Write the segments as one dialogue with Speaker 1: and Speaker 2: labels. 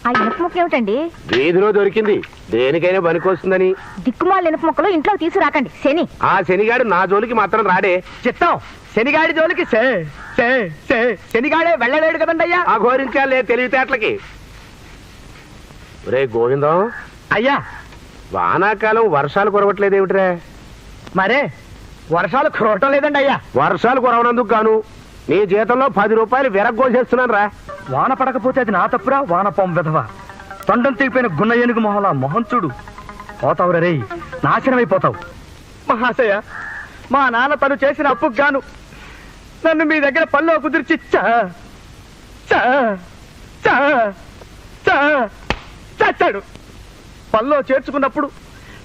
Speaker 1: ఆ ఇనుప ముక్క ఏమిటండి?
Speaker 2: వీధిలో దొరికింది, దేనికైనా పనికొస్తుందని.
Speaker 1: దిక్కుమాల ఇనుప ముక్కలు ఇంట్లో తీసుకురాకండి, శని.
Speaker 2: ఆ శనిగాడు నా జోలికి మాత్రం రాడే.
Speaker 3: చిత్తం, శనిగాడి జోలికి శనిగాడే వెళ్ళలేడు కదండి అయ్యా.
Speaker 2: ఆ ఘోరించాలే తెలివితేటలకి. రే గోవిందం
Speaker 3: అయ్యా,
Speaker 2: వానాకాలం వర్షాలు కురవట్లేదేమిట్రా?
Speaker 3: మరే వర్షాలు కురవటం లేదండి అయ్యా.
Speaker 2: వర్షాలు కురవనందుకు గాను నీ జీతంలో 10 రూపాయలు విరగ్గోసేస్తున్నాను రా.
Speaker 3: వాన పడకపోతే అది నా తప్పురా, వానపం విధవా. తొండం తీగిపోయిన గున్న ఏనుగు మొహలా మొహం చూడు. పోతావు రే, నాశనమైపోతావు. మహాశయ, మా నాన్న తను చేసిన అప్పుకు గాను నన్ను మీ దగ్గర పనిలో కుదిర్చి చచ్చాడు. పనిలో చేర్చుకున్నప్పుడు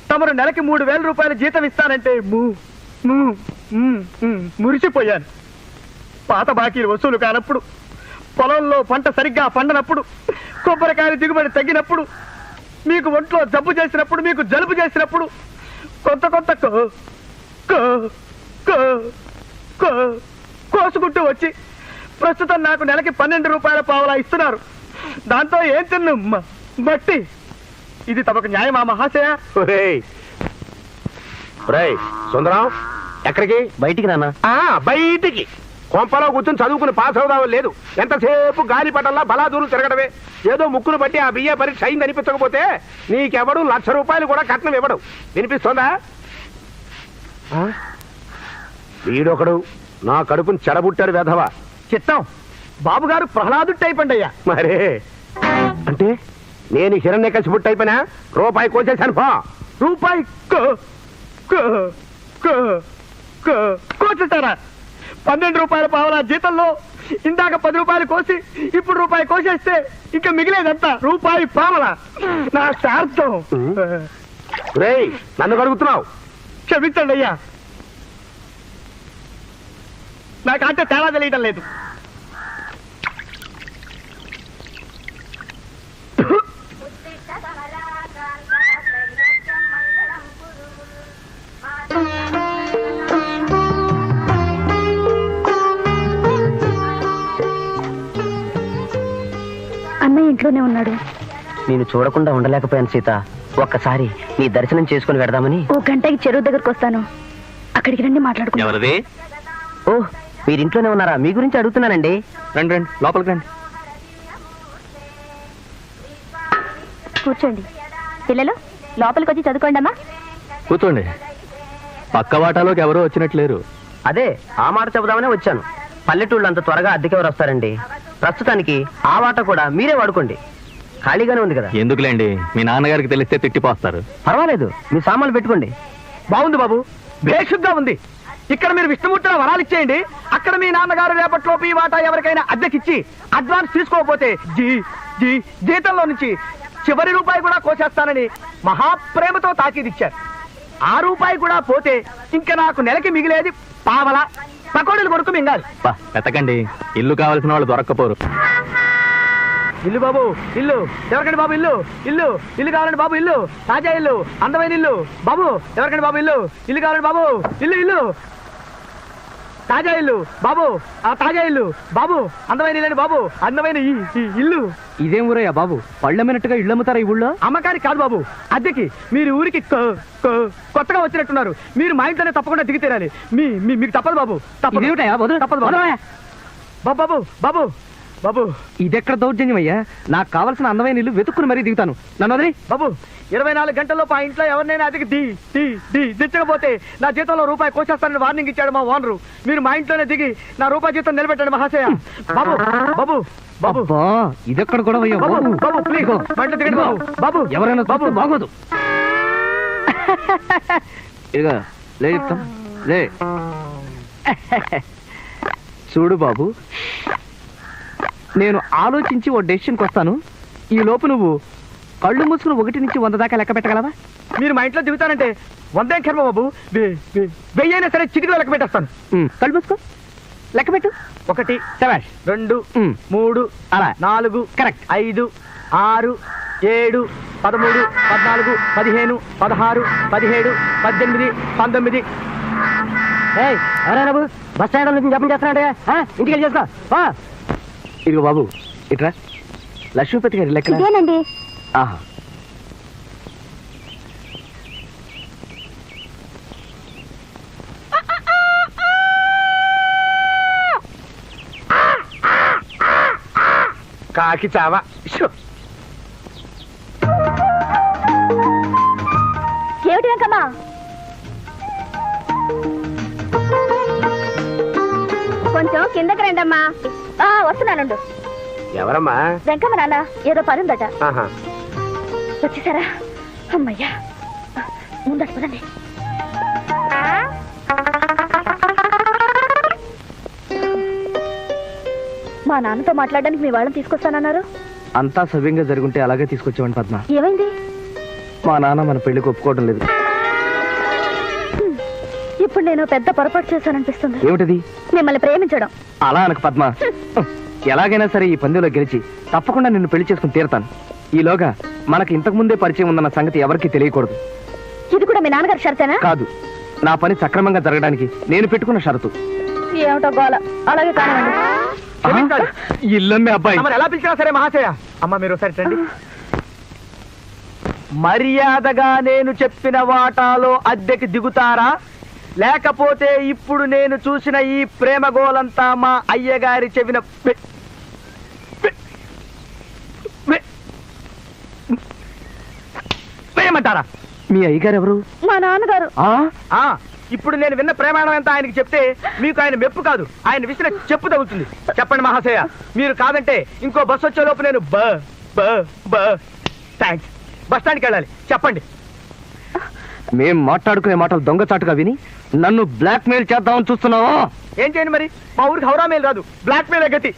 Speaker 3: తమరు నెలకి 3000 రూపాయల జీతం ఇస్తానంటే మురిసిపోయాను. పాత బాకీలు వసూలు కానప్పుడు, పొలంలో పంట సరిగ్గా పండనప్పుడు, కొబ్బరికాయల దిగుబడి తగ్గినప్పుడు, మీకు ఒంట్లో జబ్బు చేసినప్పుడు, మీకు జలుబు చేసినప్పుడు కొత్త కోసుకుంటూ వచ్చి ప్రస్తుతం నాకు నెలకి 12 రూపాయల పావలా ఇస్తున్నారు. దాంతో ఏం తిన్ను బట్టి ఇది తమకు న్యాయమా మహాశయ?
Speaker 2: సుందరం, ఎక్కడికి?
Speaker 3: బయటికి నాన్న.
Speaker 2: బయటికి. కొంపలో కూర్చొని చదువుకుని పాస్ అవుదామని లేదు. ఎంతసేపు గాలిపటంలా బలాదూరు తిరగడమే. ఏదో ముక్కును బట్టి ఆ బిఏ పరీక్ష అయింది అనిపించకపోతే నీకెవడు 1,00,000 రూపాయలు కూడా కట్నం ఇవ్వడు. వినిపిస్తోందా? వీడొకడు నా కడుపుని చెడబుట్టాడు వెధవా.
Speaker 3: చిత్తం, బాబుగారు ప్రహ్లాదుడు టైప్ అండి అయ్యా.
Speaker 2: మరే అంటే నేను హిరణ్యకశిపుడు టైపనా? రూపాయి కోసేశాను పో.
Speaker 3: రూపాయి కోసేస్తారా? 12 రూపాయల పావలా జీతంలో ఇందాక 10 రూపాయలు కోసి ఇప్పుడు రూపాయి కోసేస్తే ఇంకా మిగిలేదంతా రూపాయి పావలా. నా శార్థం.
Speaker 2: రేయ్, నన్ను కడుగుతున్నావు?
Speaker 3: క్షమించండి అయ్యా, నాకంటే తేడా తెలియటం లేదు.
Speaker 1: అన్నయ్య ఇంట్లోనే ఉన్నాడు.
Speaker 4: నేను చూడకుండా ఉండలేకపోయాను సీత. ఒక్కసారి నీ దర్శనం చేసుకుని వెడదామని.
Speaker 1: 1 గంటకి చెరువు దగ్గరకు వస్తాను, అక్కడికి రండి మాట్లాడుకుందాం.
Speaker 4: ఎవరిది? ఓ, మీరు ఇంట్లోనే ఉన్నారా? మీ గురించి అడుగుతున్నానండి.
Speaker 3: రండి రండి, లోపలికి రండి.
Speaker 1: కూర్చోండి. పిల్లలు లోపలికి వచ్చి చదువుకోండి అమ్మా.
Speaker 3: కూర్చోండి. పక్క వాటాలోకి ఎవరో వచ్చినట్లేరు.
Speaker 4: అదే ఆ మాట చెబుదామనే వచ్చాను. పల్లెటూళ్ళు అంత త్వరగా అద్దెకెవరు వస్తారండి? ప్రస్తుతానికి ఆ వాట కూడా మీరే వాడుకోండి, ఖాళీగానే ఉంది కదా.
Speaker 3: ఎందుకులేండి, మీ నాన్నగారికి తెలిస్తే తిట్టిపోస్తారు.
Speaker 4: పర్వాలేదు, మీ సామాన్లు పెట్టుకోండి.
Speaker 3: బాగుంది బాబు, బేషుగ్గా ఉంది. ఇక్కడ మీరు విష్ణుమూర్తిలో వరాలు ఇచ్చేయండి. అక్కడ మీ నాన్నగారు రేపట్లోపు ఈ వాటా ఎవరికైనా అద్దెకిచ్చి అడ్వాన్స్ తీసుకోకపోతే జీతంలో నుంచి చివరి రూపాయి కూడా కోసేస్తానని మహాప్రేమతో తాకీదిచ్చారు. ఆ రూపాయి కూడా పోతే ఇంకా నాకు నెలకి మిగిలేది పావల. పకోడీలు కొడుకు మింగాలి.
Speaker 5: వెతకండి, ఇల్లు కావాల్సిన వాళ్ళు దొరక్కపోరు.
Speaker 3: ఇల్లు బాబు, ఇల్లు ఎవరికండి బాబు? ఇల్లు ఇల్లు ఇల్లు కావాలండి బాబు. ఇల్లు తాజా ఇల్లు, అందమైన ఇల్లు బాబు. ఎవరికండి బాబు? ఇల్లు కావాలండి బాబు. ఇల్లు తాజా ఇల్లు బాబు. ఆ తాజా ఇల్లు బాబు, అందమైన ఇల్లండి బాబు. అందమైన ఇల్లు.
Speaker 5: ఇదేం ఊరయ్యా బాబు, పళ్ళమినట్టుగా ఇళ్ళు అమ్ముతారా ఈ ఊళ్ళో?
Speaker 3: అమ్మకానికి కాదు బాబు, అద్దెకి. మీరు ఊరికి కొత్తగా వచ్చినట్టున్నారు. మీరు మా ఇంట్లోనే తప్పకుండా దిగి తీరాలి. మీకు తప్పదు బాబు, తప్పదు. తప్పదు బాబు. బాబు బాబు,
Speaker 5: ఇదెక్కడ దౌర్జన్యం అయ్యా? నాకు కావాల్సిన అందమైన ఇల్లు వెతుక్కుని మరీ దిగుతాను. నన్ను వదిలి.
Speaker 3: బాబు, 24 గంటల్లో ఆ ఇంట్లో ఎవరినైనా అదికి దిచ్చకపోతే నా జీతంలో రూపాయి కోసేస్తానని వార్నింగ్ ఇచ్చాడు మా ఓనరు. మీరు మా ఇంట్లోనే దిగి నా రూపాయి జీతం నిలబెట్టండి మహాశయ. బాబు బాబు బాబు,
Speaker 5: ఇదెక్కడ కూడా
Speaker 3: బాబు బాబు ప్లీజ్ మా ఇంట్లో దిగండి బాబు. బాబు
Speaker 5: ఎవరైనా బాబు బాగోదు. ఇదిగా లే, చెప్తాం లే. చూడు బాబు, నేను ఆలోచించి ఓ డెసిషన్కి వస్తాను. ఈ లోపు నువ్వు కళ్ళు మూసుకుని 1 నుంచి 100 దాకా లెక్క పెట్టగలవా?
Speaker 3: మీరు మా ఇంట్లో దిగుతానంటే 100 కర్మ బాబు. 1000 అయినా సరే చిటికలో లెక్క పెట్టేస్తాను.
Speaker 5: కళ్ళు మూసుకో, లెక్క పెట్టు.
Speaker 3: 1
Speaker 5: శభాష్,
Speaker 3: 2 3
Speaker 5: అలా
Speaker 3: 4
Speaker 5: కరెక్ట్,
Speaker 3: 5 6 7 13 14 15 16 17 18 19.
Speaker 4: ఎవరైనా బస్ స్టాండ్ నుంచి జపం చేస్తున్నాడే, ఇంటికి వెళ్ళి చేస్తా.
Speaker 5: ఇదిగో బాబు, ఇట్రా. లక్ష్మీపతి గారి లెక్క
Speaker 1: ఇదేనండి.
Speaker 5: ఆహా.
Speaker 2: కాకి చావా. షో.
Speaker 1: ఏమిటి వెంకమ్మా? కొంచెం కిందకి రండమ్మా. వస్తున్నానుండు.
Speaker 2: ఎవరమ్మా?
Speaker 1: వెంకమ్మ నాన్న ఏదో పని ఉందట.
Speaker 2: ఆహా.
Speaker 1: వచ్చేసారా? అమ్మయ్యా, ముందట పదండి. మా నాన్నతో మాట్లాడడానికి మీ వాళ్ళని తీసుకొస్తానన్నారు.
Speaker 5: అంతా సవ్యంగా జరుగుంటే అలాగే తీసుకొచ్చామని పద్మ.
Speaker 1: ఏమైంది?
Speaker 5: మా నాన్న మన పెళ్లికి ఒప్పుకోవడం లేదు.
Speaker 1: ఇప్పుడు నేను పెద్ద పొరపాటు చేశాననిపిస్తుంది.
Speaker 5: ఏమిటది?
Speaker 1: మిమ్మల్ని ప్రేమించడం.
Speaker 5: అలా అనకు పద్మ. ఎలాగైనా సరే ఈ పందెంలో గెలిచి తప్పకుండా నిన్ను పెళ్లి చేసుకుని తీరతాను. ఈలోగా మనకి ఇంతకు ముందే పరిచయం ఉందన్న సంగతి ఎవరికీ తెలియకూడదు.
Speaker 1: ఇది కూడా మీ నాన్నగారి షరతేనా?
Speaker 5: కాదు, నా పని సక్రమంగా జరగడానికి నేను పెట్టుకున్న షరతు.
Speaker 1: ఏమిటో గోల. అలాగే కానివ్వండి.
Speaker 3: క్షమించాలి.
Speaker 5: ఇల్లమ్మే అబ్బాయి.
Speaker 3: తమరు ఎలా పిలిచినా సరే మహాశయ. అమ్మ మీరు ఒకసారి రండి. మర్యాదగా నేను చెప్పిన వాటాలో అద్దెకి దిగుతారా, లేకపోతే ఇప్పుడు నేను చూసిన ఈ ప్రేమ గోలంతా మా అయ్యగారి చెవిన వేయమంటారా?
Speaker 5: మీ అయ్యగారు ఎవరు?
Speaker 1: మా నాన్నగారు.
Speaker 3: ఆ ఇప్పుడు నేను విన్న ప్రేమాయణం ఎంత ఆయనకి చెప్తే మీకు ఆయన మెప్పు కాదు, ఆయన విసిన చెప్పు తగులుతుంది. చెప్పండి మహాశయ, మీరు కాదంటే ఇంకో బస్ వచ్చే లోపు నేను థ్యాంక్స్ బస్ స్టాండ్కి వెళ్ళాలి. చెప్పండి.
Speaker 5: మేం మాట్లాడుకునే మాటలు దొంగచాటుగా విని నన్ను బ్లాక్ మెయిల్ చేద్దామని చూస్తున్నావా?
Speaker 3: ఏం చేయండి మరి? మా ఊరికి హౌరా మెయిల్ రాదు, బ్లాక్ మెయిల్ గతి.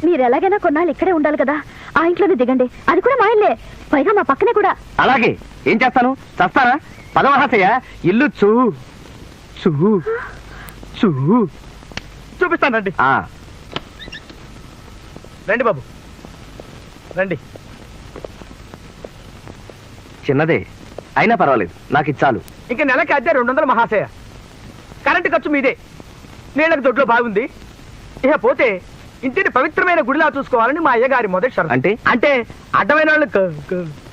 Speaker 1: మీరు ఎలాగైనా కొన్నాళ్ళు ఇక్కడే ఉండాలి కదా, ఆ ఇంట్లోనే దిగండి. అది కూడా మా ఇల్లే, పైగా మా పక్కనే కూడా.
Speaker 5: అలాగే. ఏం చేస్తాను? చస్తానా? పదమహాశయ, ఇల్లు చూ చూ చూ
Speaker 3: చూపిస్తానండి. రండి బాబు రండి.
Speaker 5: చిన్నదే అయినా పర్వాలేదు, నాకు ఇది చాలు.
Speaker 3: ఇంక నెలకి అద్దె 200 మహాశయ. కరెంటు ఖర్చు మీదే. నీళ్ళకి దొడ్లో బాగుంది. ఇక పోతే ఇంటిని పవిత్రమైన గుడిలా చూసుకోవాలని మా అయ్యగారి మొదటి షరతు. అంటే అడ్డమైన వాళ్ళు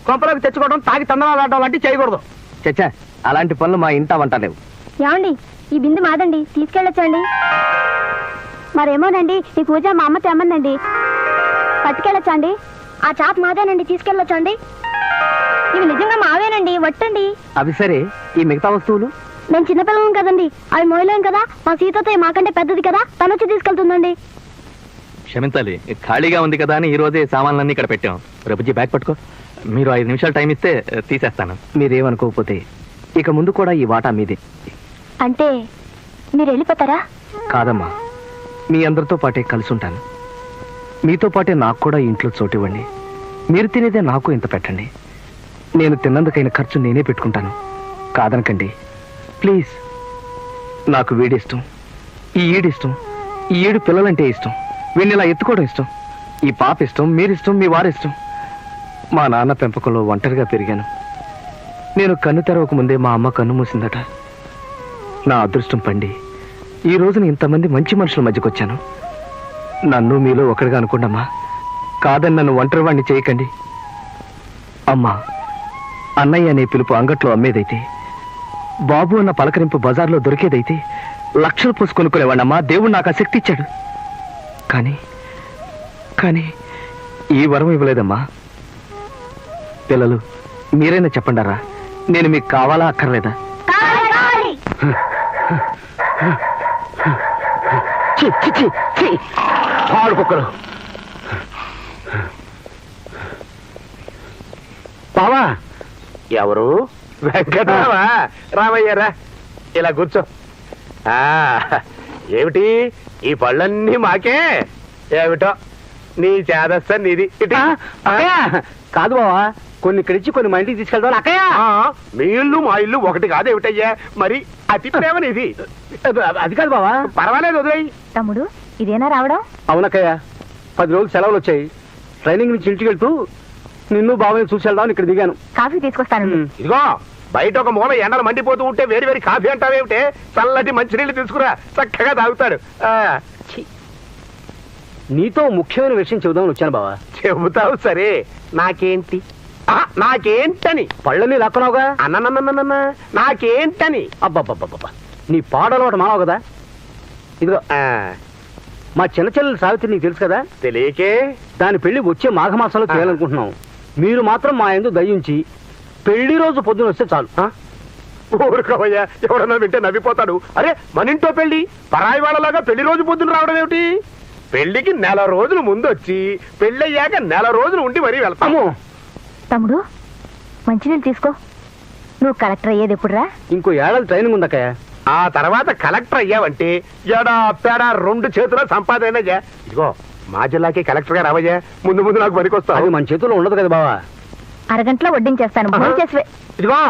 Speaker 3: కొంపలోకి తెచ్చుకోవడం, తాగి తందనాలు ఆడడం లాంటివి చేయకూడదు.
Speaker 5: చచ్చా, అలాంటి పనులు మా ఇంట వంట లేవు.
Speaker 1: ఏమండి, ఈ బిందు మాదండి, తీసుకెళ్ళొచ్చండి. మరేమోనండి, ఈ పూజ మా అమ్మ తెమ్మందండి, పట్టుకెళ్ళొచ్చండి. ఆ చాప్ మాదేనండి, తీసుకెళ్ళొచ్చండి. ఇవి నిజంగా మావేనండి, వట్టండి.
Speaker 5: అవి సరే, ఈ మిగతా వస్తువులు?
Speaker 1: మేము చిన్నపిల్లలం కదండి, అవి మోయలేం కదా. మా సీతతో మాకంటే పెద్దది కదా, తను వచ్చి తీసుకెళ్తుందండి.
Speaker 6: క్షమించాలి, ఖాళీగా ఉంది కదా అని ఈ రోజే సామాన్లన్నీ ఇక్కడ పెట్టాం. ప్రభుజీ బ్యాగ్ పట్టుకో. మీరు 5 నిమిషాలు టైం ఇస్తే తీసేస్తాను.
Speaker 5: మీరేమనుకోకపోతే ఇక ముందు కూడా ఈ వాటా మీదే.
Speaker 1: అంటే మీరు వెళ్ళిపోతారా?
Speaker 5: కాదమ్మా, మీ అందరితో పాటే కలిసి ఉంటాను. మీతో పాటే నాకు కూడా ఇంట్లో చోటివ్వండి. మీరు తినేదే నాకు ఇంత పెట్టండి. నేను తిన్నందుకైన ఖర్చు నేనే పెట్టుకుంటాను. కాదనకండి ప్లీజ్. నాకు వీడిష్టం, ఈ ఈడిష్టం, ఈ 7 పిల్లలంటే ఇష్టం, వీడిని ఇలా ఎత్తుకోవడం ఇష్టం. ఈ పాప ఇష్టం, మీరిష్టం, మీ వారిష్టం. మా నాన్న పెంపకంలో ఒంటరిగా పెరిగాను. నేను కన్ను తెరవక ముందే మా అమ్మ కన్ను మూసిందట. నా అదృష్టం పండి ఈ రోజున ఇంతమంది మంచి మనుషుల మధ్యకు వచ్చాను. నన్ను మీలో ఒకటిగా అనుకోండమ్మా. కాదని నన్ను ఒంటరి వాడిని చేయకండి. అమ్మా, అన్నయ్య అనే పిలుపు అంగట్లో అమ్మేదైతే, బాబు అన్న పలకరింపు బజార్లో దొరికేదైతే లక్షలు పోసి కొనుక్కునేవాడమ్మా. దేవుడు నాకు ఆ శక్తి ఇచ్చాడు. కానీ ఈ వరం ఇవ్వలేదమ్మా. పిల్లలు, మీరైనా చెప్పండారా, నేను మీకు కావాలా అక్కర్లేదా? కుక్కలు
Speaker 2: బావా. ఎవరు? వెంకటరామా? రామయ్యారా, ఇలా కూర్చో. ఏమిటి ఈ పళ్ళన్నీ మాకే? ఏమిటో నీ చేదస్త నీది.
Speaker 5: కాదు బావా, కొన్ని ఇక్కడిచ్చి కొన్ని మా ఇంటికి తీసుకెళ్తాను. అక్కయ్య,
Speaker 2: మీ ఇల్లు మా ఇల్లు ఒకటి కాదు ఏమిటయ్యా? మరి అతి ప్రేమ నీది.
Speaker 5: అది కాదు బావా.
Speaker 2: పర్వాలేదు, వదిలేయి.
Speaker 1: తమ్ముడు, ఇదేనా రావడం?
Speaker 5: అవునక్కయ్య, 10 రోజులు సెలవులు వచ్చాయి. ట్రైనింగ్ నుంచి ఇంటికి వెళ్తూ నిన్ను బావని చూసి వెళ్దామని ఇక్కడ దిగాను.
Speaker 1: కాఫీ తీసుకొస్తాను.
Speaker 2: ఇదిగో, బయట ఒక మూల ఎండలు మండిపోతూ ఉంటే వేరు కాఫీ అంటావేమిటే? చల్లటి మంచినీళ్ళు తీసుకురా, చక్కగా తాగుతాడు.
Speaker 3: నీతో ముఖ్యమైన విషయం చెబుదామని వచ్చాను బావా.
Speaker 2: చెబుతావు సరే, నాకేంటి? నాకేంటని?
Speaker 3: పళ్ళని లక్కనావుగా.
Speaker 2: అన్ననన్ననన్న నాకేంటని?
Speaker 3: అబ్బబ్బబ్బబ్బా, నీ పాడలవాటు మానవు కదా. ఇదిగో మా చిన్న చెల్లెలు సావిత్రి నీకు తెలుసు కదా.
Speaker 2: తెలియకే.
Speaker 3: దాని పెళ్లి వచ్చే మాఘమాసంలో చేయాలనుకుంటున్నాం. మీరు మాత్రం మా యందు దయించి పెళ్లి రోజు పొద్దున వస్తే చాలు.
Speaker 2: ఊరుకోవయ్యా, ఎవడన్నా వింటే నవ్విపోతాడు. అరే మన ఇంట్లో పెళ్లి పరాయి వాళ్ళలాగా పెళ్లి రోజు పొద్దున రావడం ఏమిటి? పెళ్లికి నెల రోజులు ముందు వచ్చి పెళ్ళయ్యాక నెల రోజులు ఉండి మరీ వెళ్తాము.
Speaker 1: తమ్ముడు మంచినీళ్ళు తీసుకో. నువ్వు కలెక్టర్ అయ్యేది ఎప్పుడురా?
Speaker 3: ఇంకో ఏడాది ట్రైనింగ్ ఉందక్కయ్య.
Speaker 2: ఆ తర్వాత కలెక్టర్ అయ్యావంటే ఎడా పేడా 2 చేతుల సంపాదన. ఇదిగో మా జిల్లాకి కలెక్టర్ గారు అవయ్యా, ముందు ముందు నాకు
Speaker 3: అది
Speaker 2: పనికొస్తావు.
Speaker 3: మన చేతుల్లో ఉండదు కదా బావా.
Speaker 1: అరగంటలో వడ్డించేస్తాను. భోంచేసి
Speaker 2: ఇదిగో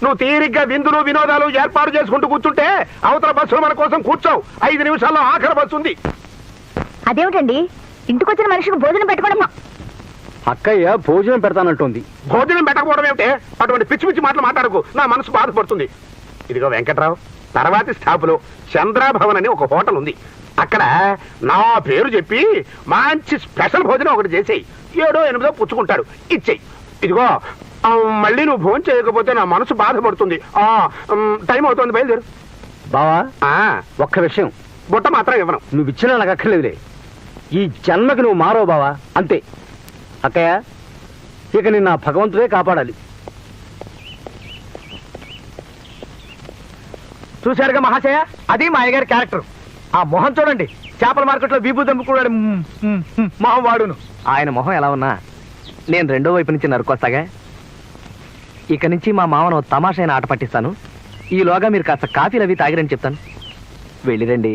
Speaker 2: నువ్వు తీరిగ్గా విందులు వినోదాలు ఏర్పాటు చేసుకుంటూ కూర్చుంటే అవతల బస్సులు మన కోసం కూర్చోవు. 5 నిమిషాల్లో ఆఖరి బస్సు ఉంది.
Speaker 1: అదేమిటండి, ఇంటికొచ్చిన మనిషికి భోజనం పెట్టుకోవడమా?
Speaker 3: అక్కయ్య భోజనం పెడతానంటుంది.
Speaker 2: భోజనం పెట్టకపోవడం ఏమిటే? అటువంటి పిచ్చి పిచ్చి మాటలు మాట్లాడకు, నా మనసు బాధపడుతుంది. ఇదిగో వెంకట్రావు, తర్వాతి స్టాపులో చంద్రాభవన్ అని ఒక హోటల్ ఉంది. అక్కడ నా పేరు చెప్పి మంచి స్పెషల్ భోజనం ఒకటి చేసేయి. 7 8 పుచ్చుకుంటాడు, ఇచ్చేయి. ఇదిగో మళ్ళీ నువ్వు భోజనం చేయకపోతే నా మనసు బాధపడుతుంది. టైం అవుతుంది, బయలుదేరు.
Speaker 3: బావా
Speaker 2: ఆ,
Speaker 3: ఒక్క విషయం,
Speaker 2: బుట్ట మాత్రం ఇవ్వను.
Speaker 3: నువ్వు ఇచ్చినా నాకు అక్కర్లేదులే. ఈ జన్మకి నువ్వు మారవు బావా, అంతే. అక్కయ్య, ఇక నిన్న భగవంతుడే కాపాడాలి.
Speaker 7: చూశారుగా మహాశయ, అది మా అయ్యగారి క్యారెక్టర్. ఆ మొహం చూడండి, చేపల మార్కెట్లో వీపు దమ్ముకున్నాడు మొహం వాడును.
Speaker 5: ఆయన మొహం ఎలా ఉన్నా నేను రెండో వైపు నుంచి నరుకొస్తాగా. ఇక నుంచి మా మామను తమాషైన ఆట పట్టిస్తాను. ఈలోగా మీరు కాస్త కాఫీలు అవి తాగిరని చెప్తాను. వెళ్ళిరండి.